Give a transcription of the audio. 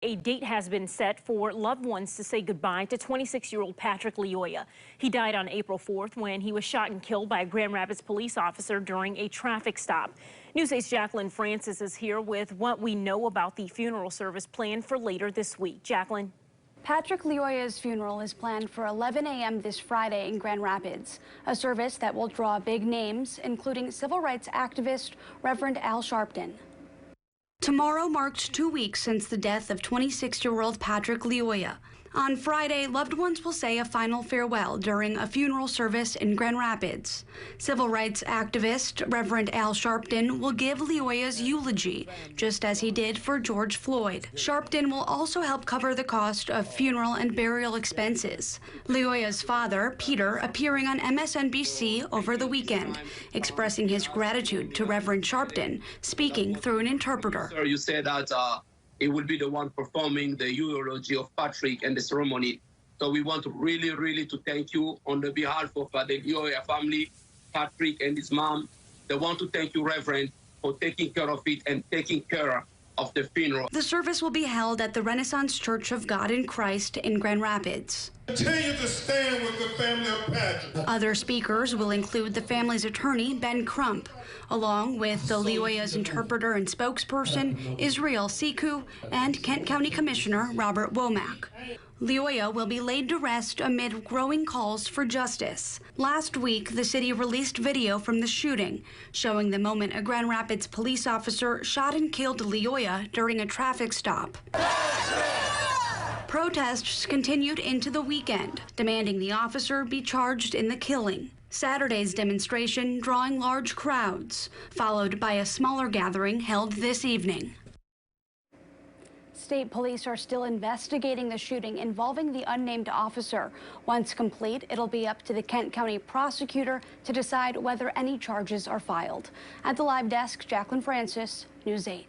A date has been set for loved ones to say goodbye to 26-year-old Patrick Lyoya. He died on April 4th when he was shot and killed by a Grand Rapids police officer during a traffic stop. News 8's Jacqueline Francis is here with what we know about the funeral service planned for later this week. Jacqueline. Patrick Lyoya's funeral is planned for 11 a.m. this Friday in Grand Rapids, a service that will draw big names, including civil rights activist Reverend Sharpton. Tomorrow marked 2 weeks since the death of 26-year-old Patrick Lyoya. On Friday, loved ones will say a final farewell during a funeral service in Grand Rapids. Civil rights activist Reverend Sharpton will give Lyoya's eulogy, just as he did for George Floyd. Sharpton will also help cover the cost of funeral and burial expenses. Lyoya's father, Peter, appearing on MSNBC over the weekend, expressing his gratitude to Reverend Sharpton, speaking through an interpreter. Sir, you said that it will be the one performing the eulogy of Patrick and the ceremony. So we want to really to thank you on the behalf of the Lyoya family, Patrick and his mom. They want to thank you, Reverend, for taking care of it and taking care of the funeral. The service will be held at the Renaissance Church of God in Christ in Grand Rapids. Continue to stand with the family of Patrick. Other speakers will include the family's attorney, Ben Crump, along with the Lyoya's interpreter and spokesperson, Israel Siku, and Kent County Commissioner Robert Womack. Lyoya will be laid to rest amid growing calls for justice. Last week, the city released video from the shooting, showing the moment a Grand Rapids police officer shot and killed Lyoya during a traffic stop. Protests continued into the weekend, demanding the officer be charged in the killing. Saturday's demonstration drawing large crowds, followed by a smaller gathering held this evening. State police are still investigating the shooting involving the unnamed officer. Once complete, it'll be up to the Kent County prosecutor to decide whether any charges are filed. At the live desk, Jacqueline Francis, News 8.